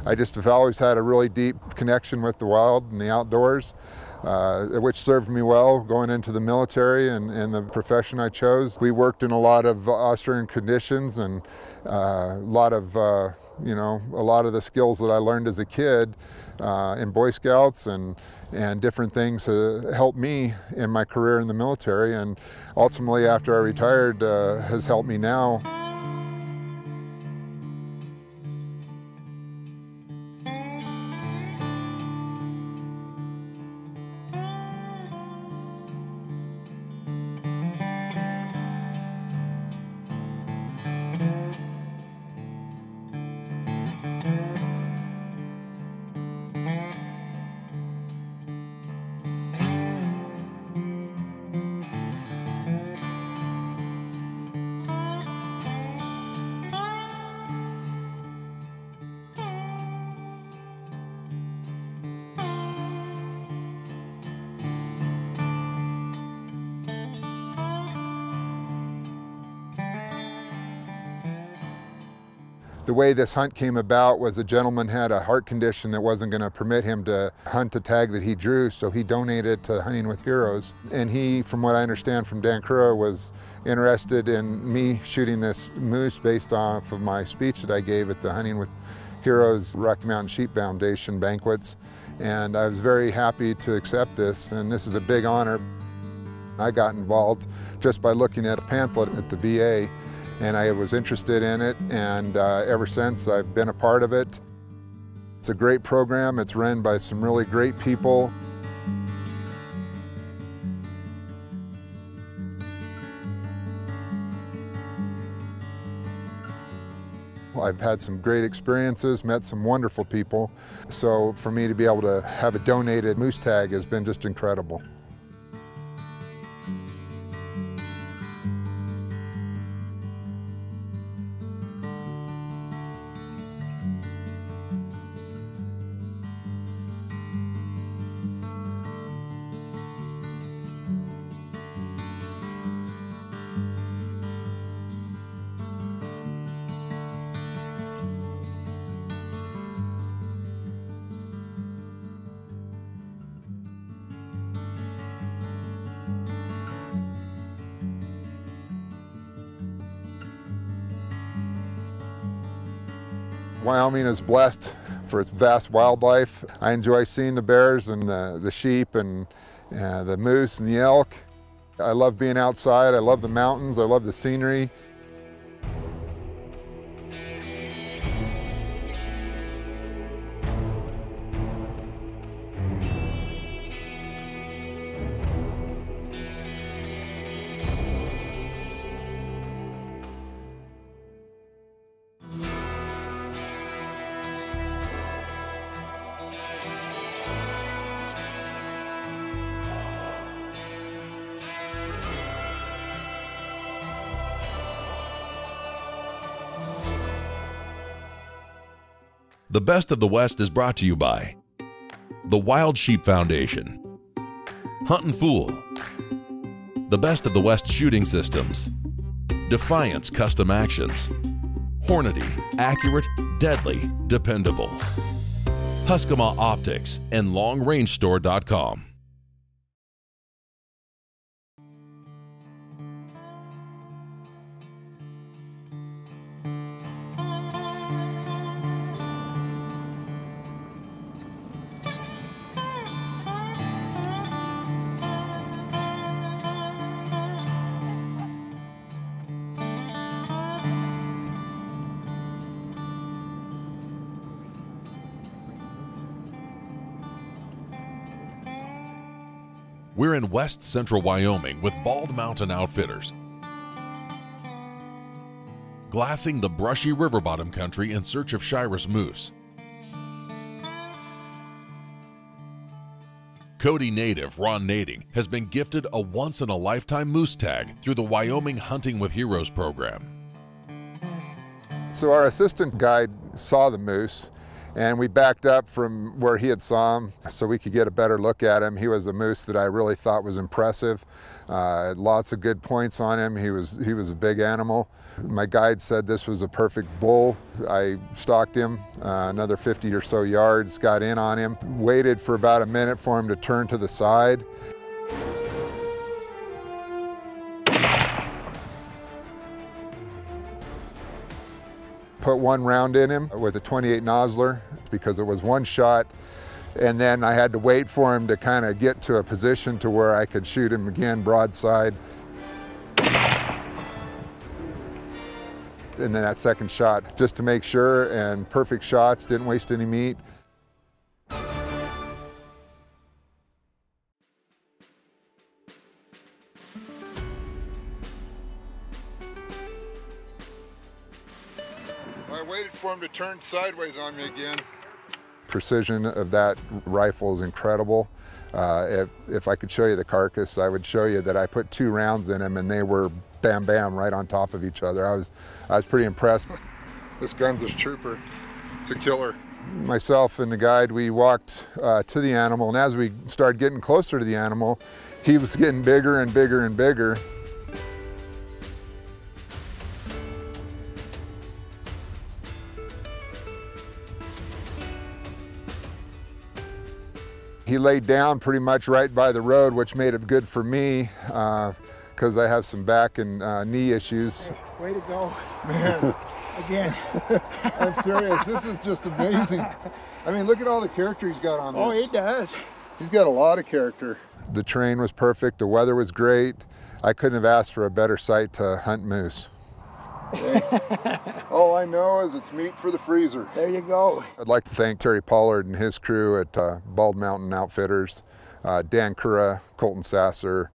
I just have always had a really deep connection with the wild and the outdoors, which served me well going into the military and the profession I chose. We worked in a lot of austere conditions, and a lot of the skills that I learned as a kid in Boy Scouts and different things helped me in my career in the military, and ultimately after I retired has helped me now. The way this hunt came about was a gentleman had a heart condition that wasn't going to permit him to hunt the tag that he drew, so he donated to Hunting with Heroes. And he, from what I understand from Dan Curra, was interested in me shooting this moose based off of my speech that I gave at the Hunting with Heroes Rocky Mountain Sheep Foundation banquets. And I was very happy to accept this, and this is a big honor. I got involved just by looking at a pamphlet at the VA, and I was interested in it, and ever since I've been a part of it. It's a great program. It's run by some really great people. I've had some great experiences, met some wonderful people. So for me to be able to have a donated moose tag has been just incredible. Wyoming is blessed for its vast wildlife. I enjoy seeing the bears and the sheep and the moose and the elk. I love being outside. I love the mountains. I love the scenery. The Best of the West is brought to you by the Wild Sheep Foundation, Hunt & Fool, the Best of the West Shooting Systems, Defiance Custom Actions, Hornady, accurate, deadly, dependable, Huskama Optics, and LongRangeStore.com. We're in west central Wyoming with Bald Mountain Outfitters, glassing the brushy river bottom country in search of Shiras moose. Cody native Ron Nading has been gifted a once-in-a-lifetime moose tag through the Wyoming Hunting with Heroes program. So our assistant guide saw the moose, And we backed up from where he had saw him so we could get a better look at him. He was a moose that I really thought was impressive. Lots of good points on him. He was a big animal. My guide said this was a perfect bull. I stalked him another 50 or so yards, got in on him, waited for about a minute for him to turn to the side. Put one round in him with a .28 Nosler because it was one shot, and then I had to wait for him to kind of get to a position to where I could shoot him again broadside. And then that second shot, just to make sure, and perfect shots, didn't waste any meat. I waited for him to turn sideways on me again. Precision of that rifle is incredible. If I could show you the carcass, I would show you that I put 2 rounds in him and they were bam bam right on top of each other. I was pretty impressed. This gun's a trooper. It's a killer. Myself and the guide, we walked to the animal, and as we started getting closer to the animal, he was getting bigger and bigger and bigger. He laid down pretty much right by the road, which made it good for me because I have some back and knee issues. Way to go, man. Again. I'm serious, this is just amazing. I mean, look at all the character he's got on this. Oh, he does. He's got a lot of character. The terrain was perfect, the weather was great. I couldn't have asked for a better site to hunt moose. All I know is it's meat for the freezer. There you go. I'd like to thank Terry Pollard and his crew at Bald Mountain Outfitters, Dan Cura, Colton Sasser,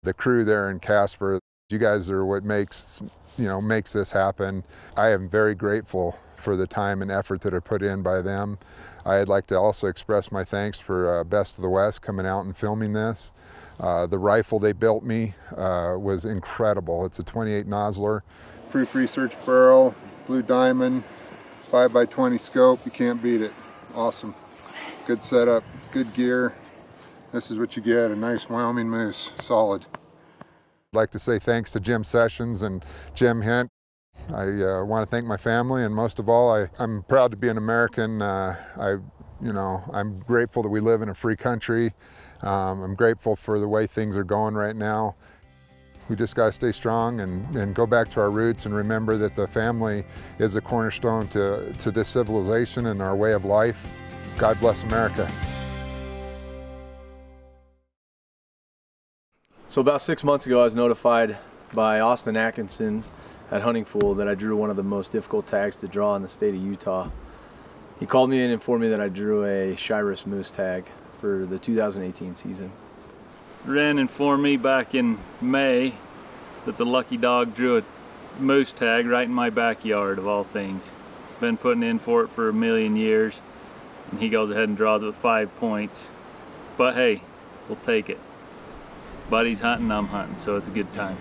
the crew there in Casper. You guys are what makes this happen. I am very grateful for the time and effort that are put in by them. I'd like to also express my thanks for Best of the West coming out and filming this. The rifle they built me was incredible. It's a .28 Nosler. Proof Research barrel, blue diamond, 5x20 scope. You can't beat it. Awesome. Good setup, good gear. This is what you get, a nice Wyoming moose, solid. I'd like to say thanks to Jim Sessions and Jim Hint. I want to thank my family, and most of all, I'm proud to be an American. I'm grateful that we live in a free country. I'm grateful for the way things are going right now. We just got to stay strong and go back to our roots and remember that the family is a cornerstone to this civilization and our way of life. God bless America. So about 6 months ago, I was notified by Austin Atkinson at Hunting Fool that I drew one of the most difficult tags to draw in the state of Utah. He called me and informed me that I drew a Shiras moose tag for the 2018 season. Ren informed me back in May that the lucky dog drew a moose tag right in my backyard, of all things. Been putting in for it for a million years, and he goes ahead and draws it with 5 points. But hey, we'll take it. Buddy's hunting, I'm hunting, so it's a good time.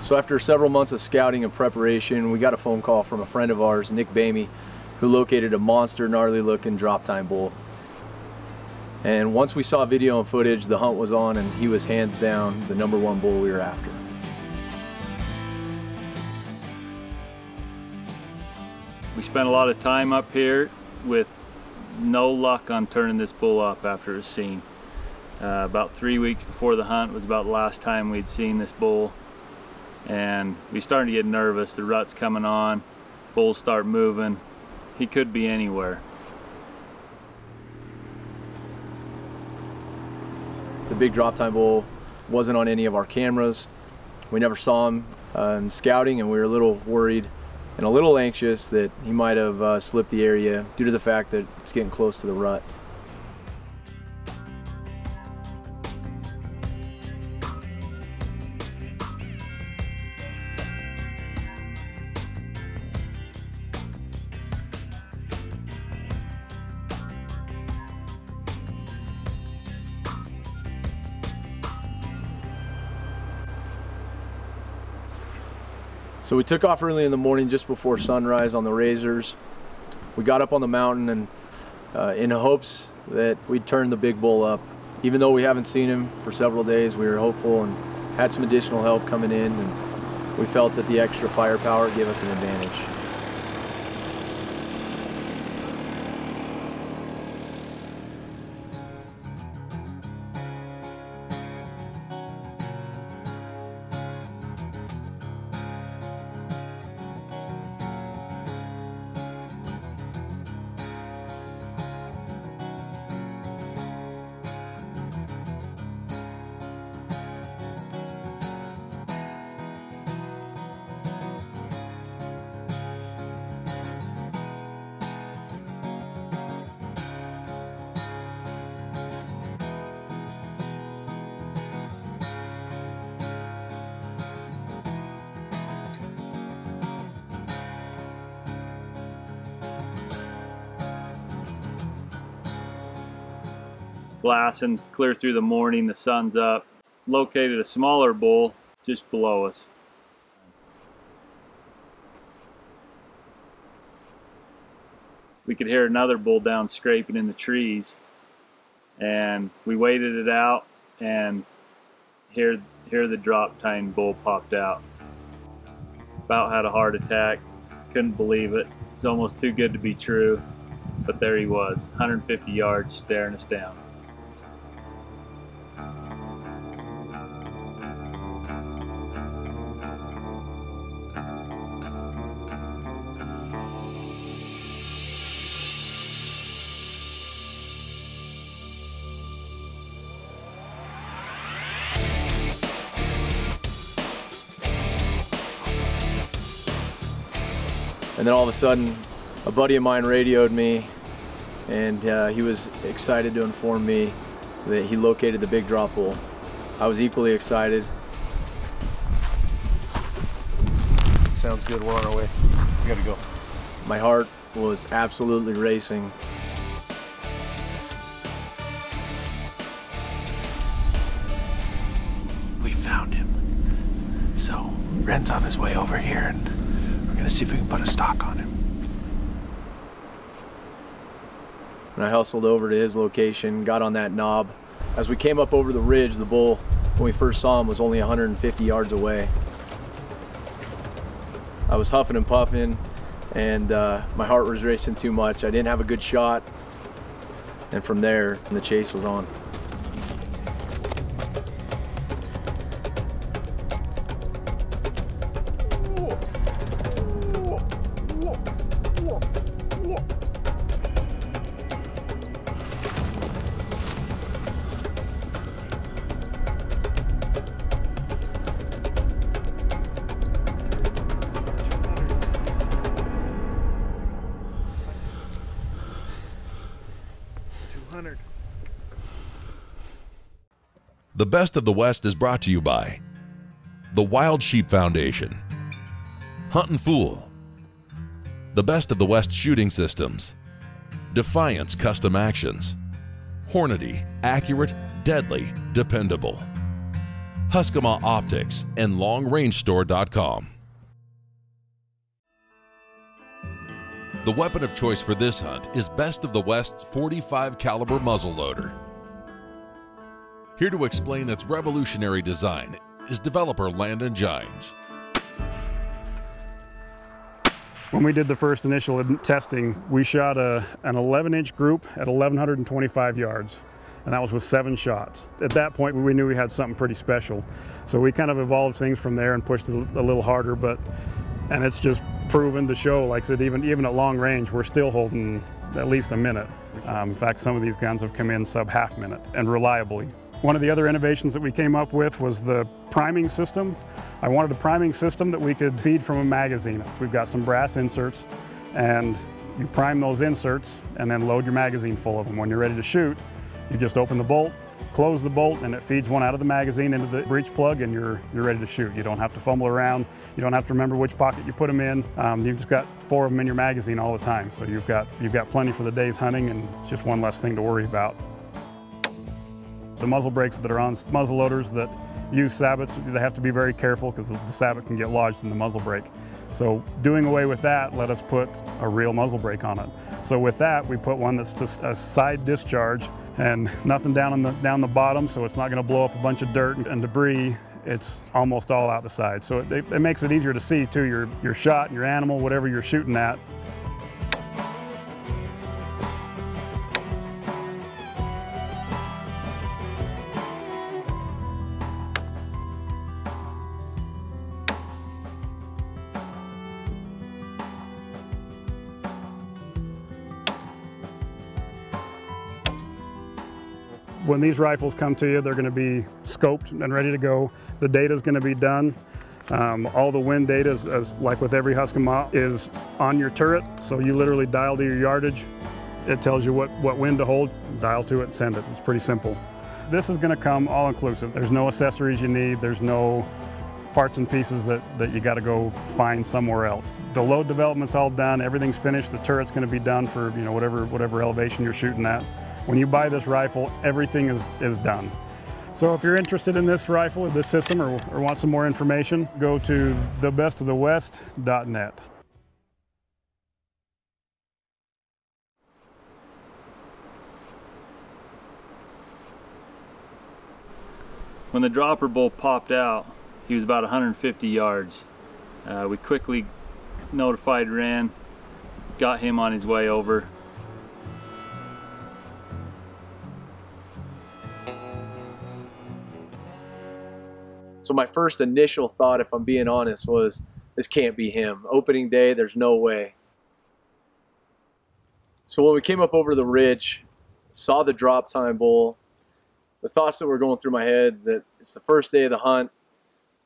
So after several months of scouting and preparation, we got a phone call from a friend of ours, Nick Bamey, who located a monster, gnarly looking drop time bull. And once we saw video and footage, the hunt was on, and he was hands down the #1 bull we were after. We spent a lot of time up here with no luck on turning this bull up after it was seen. About 3 weeks before the hunt was about the last time we'd seen this bull. And we started to get nervous. The rut's coming on, bulls start moving. He could be anywhere. The big drop time bull wasn't on any of our cameras. We never saw him in scouting, and we were a little worried and a little anxious that he might have slipped the area due to the fact that it's getting close to the rut. So we took off early in the morning just before sunrise on the razors. We got up on the mountain and in hopes that we'd turn the big bull up. Even though we haven't seen him for several days, we were hopeful and had some additional help coming in, and we felt that the extra firepower gave us an advantage. Glassing clear through the morning, the sun's up. Located a smaller bull just below us. We could hear another bull down scraping in the trees, and we waited it out, and here the drop tine bull popped out. About had a heart attack, couldn't believe it. It's almost too good to be true, but there he was, 150 yards staring us down. And then all of a sudden, a buddy of mine radioed me, and he was excited to inform me that he located the big drop bull. I was equally excited. Sounds good, we're on our way. We gotta go. My heart was absolutely racing. We found him. So, Ren's on his way over here, and we're gonna see if we can put a stock on him. And I hustled over to his location, got on that knob. As we came up over the ridge, the bull, when we first saw him, was only 150 yards away. I was huffing and puffing, and my heart was racing too much. I didn't have a good shot, and from there, the chase was on. The Best of the West is brought to you by the Wild Sheep Foundation, Hunt and Fool, the Best of the West Shooting Systems, Defiance Custom Actions, Hornady, accurate, deadly, dependable, Huskama Optics, and LongRangeStore.com. The weapon of choice for this hunt is Best of the West's .45 caliber muzzleloader. Here to explain its revolutionary design is developer Landon Gines. When we did the first initial testing, we shot an 11-inch group at 1,125 yards, and that was with 7 shots. At that point, we knew we had something pretty special. So we kind of evolved things from there and pushed it a little harder, and it's just proven to show, like I said, even at long range, we're still holding at least a minute. In fact, some of these guns have come in sub half minute, and reliably. One of the other innovations that we came up with was the priming system. I wanted a priming system that we could feed from a magazine. We've got some brass inserts, and you prime those inserts and then load your magazine full of them. When you're ready to shoot, you just open the bolt, close the bolt, and it feeds one out of the magazine into the breech plug, and you're ready to shoot. You don't have to fumble around. You don't have to remember which pocket you put them in. You've just got 4 of them in your magazine all the time. So you've got plenty for the day's hunting, and it's just one less thing to worry about. The muzzle brakes that are on muzzle loaders that use sabots, they have to be very careful because the sabot can get lodged in the muzzle brake. So doing away with that, let us put a real muzzle brake on it. So with that, we put one that's just a side discharge and nothing down the bottom, so it's not going to blow up a bunch of dirt and debris. It's almost all out the side. So it makes it easier to see too, your shot, your animal, whatever you're shooting at. When these rifles come to you, they're going to be scoped and ready to go. The data is going to be done. All the wind data, is like with every Husqvarna, is on your turret. So you literally dial to your yardage. It tells you what wind to hold, dial to it, and send it. It's pretty simple. This is going to come all-inclusive. There's no accessories you need. There's no parts and pieces that you got to go find somewhere else. The load development's all done. Everything's finished. The turret's going to be done for whatever elevation you're shooting at. When you buy this rifle, everything is done. So if you're interested in this rifle or this system or want some more information, go to thebestofthewest.net. When the dropper bull popped out, he was about 150 yards. We quickly notified Ren, got him on his way over. So my first initial thought, if I'm being honest, was this can't be him. Opening day, there's no way. So when we came up over the ridge, saw the drop time bull, the thoughts that were going through my head that it's the first day of the hunt,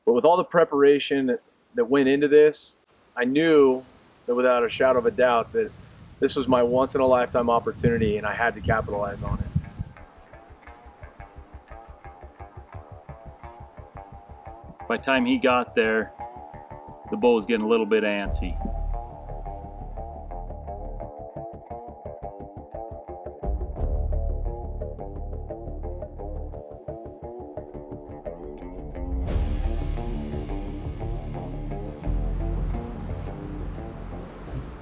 but with all the preparation that went into this, I knew that without a shadow of a doubt that this was my once in a lifetime opportunity and I had to capitalize on it. By the time he got there, the bull was getting a little bit antsy.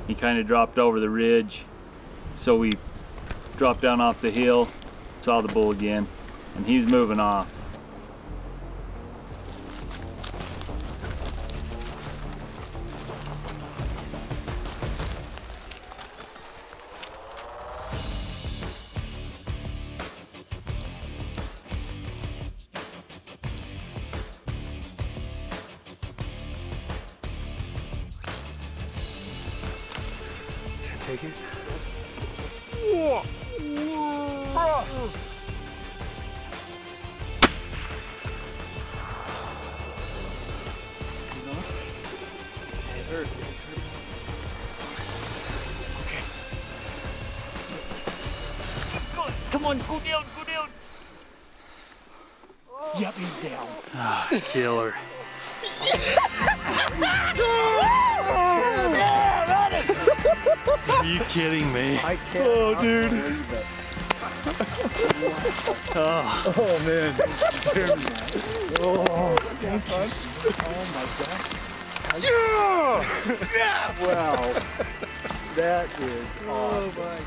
He kind of dropped over the ridge, so we dropped down off the hill, saw the bull again, and he's moving off. Take it. Come on, go down, go down. Yep, he's down. Ah, killer. Are you kidding me? I can't. Oh, dude. Oh man. Oh, my God. Yeah! Wow. That is awesome. Oh my God.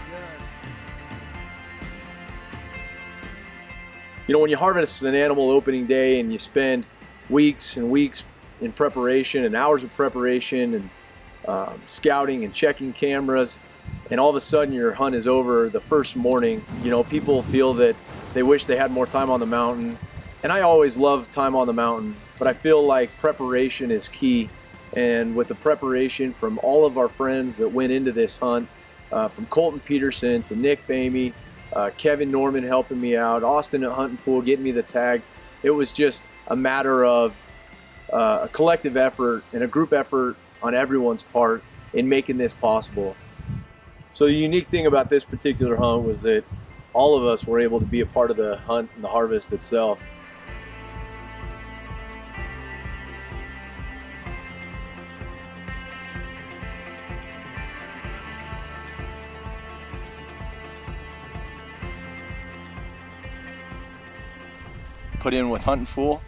You know, when you harvest an animal opening day and you spend weeks and weeks in preparation and hours of preparation and scouting and checking cameras, and all of a sudden your hunt is over the first morning, you know, people feel that they wish they had more time on the mountain. And I always love time on the mountain, but I feel like preparation is key. And with the preparation from all of our friends that went into this hunt, from Colton Peterson to Nick Bamey, Kevin Norman helping me out, Austin at Hunt and Pool getting me the tag, it was just a matter of a collective effort and a group effort on everyone's part in making this possible. So the unique thing about this particular hunt was that all of us were able to be a part of the hunt and the harvest itself. Put in with Hunt and Fool,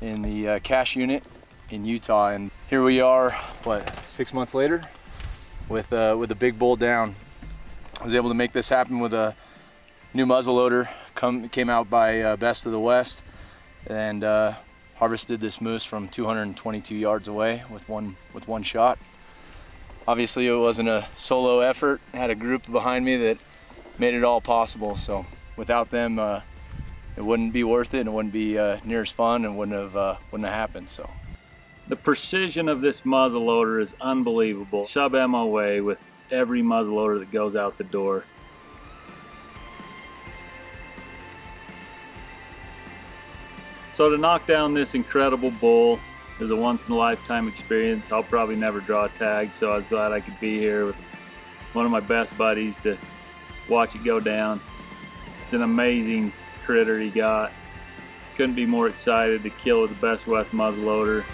in the cache unit in Utah, and here we are, what, 6 months later, with a big bull down. I was able to make this happen with a new muzzleloader. Came out by Best of the West, and harvested this moose from 222 yards away with one shot. Obviously, it wasn't a solo effort. I had a group behind me that made it all possible. So without them, it wouldn't be worth it, and it wouldn't be near as fun, and wouldn't have happened. So the precision of this muzzleloader is unbelievable. Sub MOA with every muzzleloader that goes out the door. So to knock down this incredible bull is a once-in-a-lifetime experience. I'll probably never draw a tag, so I was glad I could be here with one of my best buddies to watch it go down. It's an amazing critter he got. Couldn't be more excited to kill with the Best West muzzleloader.